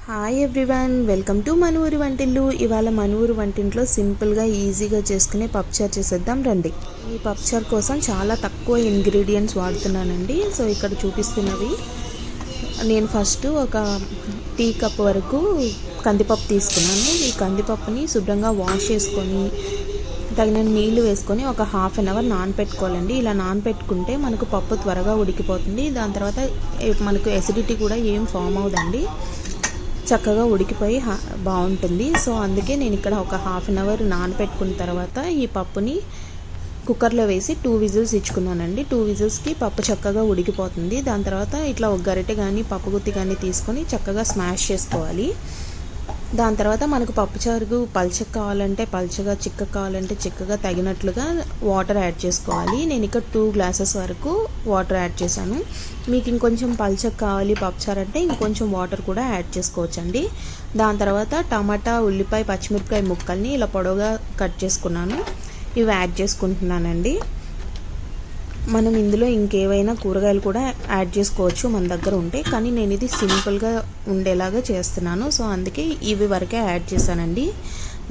Hi everyone, welcome to మనూరి వంటిల్లు. ఇవాళ మనూరి వంటింట్లో సింపుల్గా ఈజీగా చేసుకునే పప్పుచారు చేసేద్దాం రండి. ఈ పప్పుచారు కోసం చాలా తక్కువ ఇంగ్రీడియంట్స్ వాడుతున్నానండి. సో ఇక్కడ చూపిస్తున్నవి, నేను ఫస్ట్ ఒక టీ కప్ వరకు కందిపప్పు తీసుకున్నాను. ఈ కందిపప్పుని శుభ్రంగా వాష్ చేసుకొని తగిన నీళ్లు వేసుకొని ఒక హాఫ్ అన్ అవర్ నానపెట్టుకోవాలండి. ఇలా నానపెట్టుకుంటే మనకు పప్పు త్వరగా ఉడికిపోతుంది. దాని తర్వాత మనకు ఎసిడిటీ కూడా ఏం ఫామ్ అవ్వదండి, చక్కగా ఉడికిపోయి బాగుంటుంది. సో అందుకే నేను ఇక్కడ ఒక హాఫ్ అన్ అవర్ నానపెట్టుకున్న తర్వాత ఈ పప్పుని కుక్కర్లో వేసి 2 విజిల్స్ ఇచ్చుకున్నానండి. 2 విజిల్స్కి పప్పు చక్కగా ఉడికిపోతుంది. దాని తర్వాత ఇట్లా ఒక గరిటె కానీ పప్పు గుత్తి కానీ తీసుకొని చక్కగా స్మాష్ చేసుకోవాలి. దాని తర్వాత మనకు పప్పుచారు పల్చగా కావాలంటే పల్చగా, చిక్కగా కావాలంటే చిక్కగా తగినట్లుగా వాటర్ యాడ్ చేసుకోవాలి. నేను ఇక్కడ 2 గ్లాసెస్ వరకు వాటర్ యాడ్ చేశాను. మీకు ఇంకొంచెం పల్చగా కావాలి పప్పుచారు అంటే ఇంకొంచెం వాటర్ కూడా యాడ్ చేసుకోవచ్చండి. దాని తర్వాత టమాటా, ఉల్లిపాయ, పచ్చిమిరపకాయ ముక్కల్ని ఇలా పొడవుగా కట్ చేసుకున్నాను. ఇవి యాడ్ చేసుకుంటున్నానండి. మనం ఇందులో ఇంకేవైనా కూరగాయలు కూడా యాడ్ చేసుకోవచ్చు మన దగ్గర ఉంటే, కానీ నేను ఇది సింపుల్గా ఉండేలాగా చేస్తున్నాను. సో అందుకే ఇవి వరకే యాడ్ చేశానండి.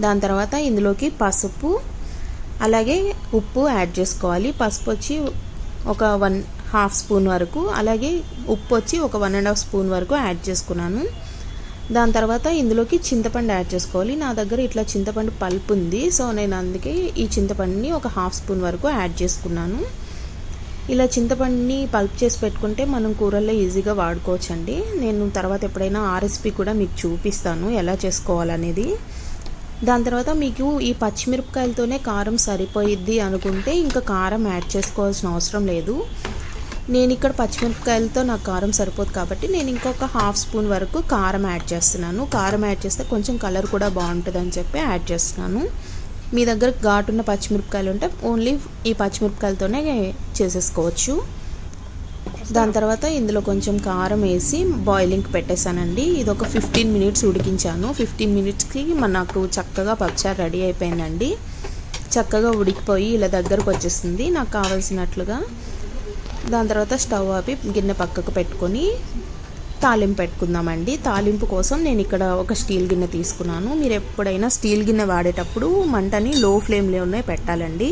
దాని తర్వాత ఇందులోకి పసుపు అలాగే ఉప్పు యాడ్ చేసుకోవాలి. పసుపు వచ్చి ఒక 1/2 స్పూన్ వరకు, అలాగే ఉప్పు వచ్చి ఒక 1.5 స్పూన్ వరకు యాడ్ చేసుకున్నాను. దాని తర్వాత ఇందులోకి చింతపండు యాడ్ చేసుకోవాలి. నా దగ్గర ఇట్లా చింతపండు పల్పు ఉంది. సో నేను అందుకే ఈ చింతపండుని ఒక 1/2 స్పూన్ వరకు యాడ్ చేసుకున్నాను. ఇలా చింతపండుని పల్ప్ చేసి పెట్టుకుంటే మనం కూరల్లో ఈజీగా వాడుకోవచ్చండి. నేను తర్వాత ఎప్పుడైనా ఆ రెసిపీ కూడా మీకు చూపిస్తాను ఎలా చేసుకోవాలనేది. దాని తర్వాత మీకు ఈ పచ్చిమిరపకాయలతోనే కారం సరిపోయిద్ది అనుకుంటే ఇంకా కారం యాడ్ చేసుకోవాల్సిన అవసరం లేదు. నేను ఇక్కడ పచ్చిమిరపకాయలతో నాకు కారం సరిపోదు కాబట్టి నేను ఇంకొక 1/2 స్పూన్ వరకు కారం యాడ్ చేస్తున్నాను. కారం యాడ్ చేస్తే కొంచెం కలర్ కూడా బాగుంటుంది అని చెప్పి యాడ్ చేస్తున్నాను. మీ దగ్గర ఘాటున్న పచ్చిమిరపకాయలు ఉంటే ఓన్లీ ఈ పచ్చిమిరపకాయలతోనే చేసేసుకోవచ్చు. దాని తర్వాత ఇందులో కొంచెం కారం వేసి బాయిలింగ్కి పెట్టేశానండి. ఇది ఒక 15 మినిట్స్ ఉడికించాను. 15 మినిట్స్కి నాకు చక్కగా పప్పుచారు రెడీ అయిపోయిందండి. చక్కగా ఉడికిపోయి ఇలా దగ్గరకు వచ్చేస్తుంది నాకు కావాల్సినట్లుగా. దాని తర్వాత స్టవ్ ఆపి గిన్నె పక్కకు పెట్టుకొని తాలింపు పెట్టుకుందామండి. తాలింపు కోసం నేను ఇక్కడ ఒక స్టీల్ గిన్నె తీసుకున్నాను. మీరు ఎప్పుడైనా స్టీల్ గిన్నె వాడేటప్పుడు మంటని లో ఫ్లేమ్లోనే పెట్టాలండి.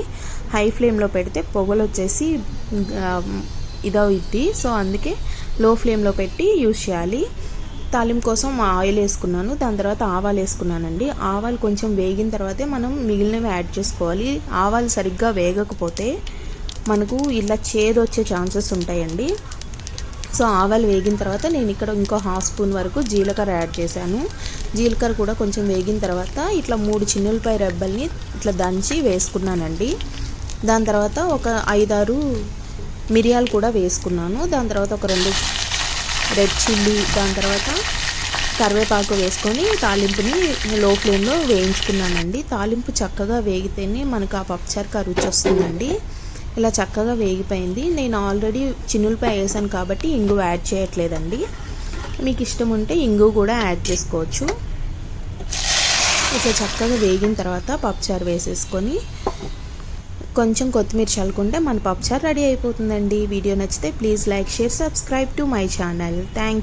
హై ఫ్లేమ్లో పెడితే పొగలు వచ్చేసి ఇదవుద్ది. సో అందుకే లో ఫ్లేమ్లో పెట్టి యూజ్ చేయాలి. తాలింపు కోసం ఆయిల్ వేసుకున్నాను. దాని తర్వాత ఆవాలు వేసుకున్నానండి. ఆవాలు కొంచెం వేగిన తర్వాతే మనం మిగిలినవి యాడ్ చేసుకోవాలి. ఆవాలు సరిగ్గా వేగకపోతే మనకు ఇలా చేదు వచ్చే ఛాన్సెస్ ఉంటాయండి. సో ఆవాలు వేగిన తర్వాత నేను ఇక్కడ ఇంకో 1/2 స్పూన్ వరకు జీలకర్ర యాడ్ చేశాను. జీలకర్ర కూడా కొంచెం వేగిన తర్వాత ఇట్లా 3 చిన్నులపాయ రెబ్బల్ని ఇట్లా దంచి వేసుకున్నానండి. దాని తర్వాత ఒక 5-6 మిరియాలు కూడా వేసుకున్నాను. దాని తర్వాత ఒక 2 రెడ్ చిల్లీ, దాని తర్వాత కరివేపాకు వేసుకొని తాలింపుని లో ఫ్లేమ్లో వేయించుకున్నానండి. తాలింపు చక్కగా వేగితేనే మనకు ఆ పప్పుచారుకి రుచి వస్తుందండి. ఇలా చక్కగా వేగిపోయింది. నేను ఆల్రెడీ చిన్నులపాయ వేసాను కాబట్టి ఇంగు యాడ్ చేయట్లేదండి. మీకు ఇష్టం ఉంటే ఇంగు కూడా యాడ్ చేసుకోవచ్చు. ఇట్లా చక్కగా వేగిన తర్వాత పప్పుచారు వేసేసుకొని కొంచెం కొత్తిమీర చల్లుకుంటే మన పప్పుచారు రెడీ అయిపోతుందండి. వీడియో నచ్చితే please like, share, subscribe to my channel. Thank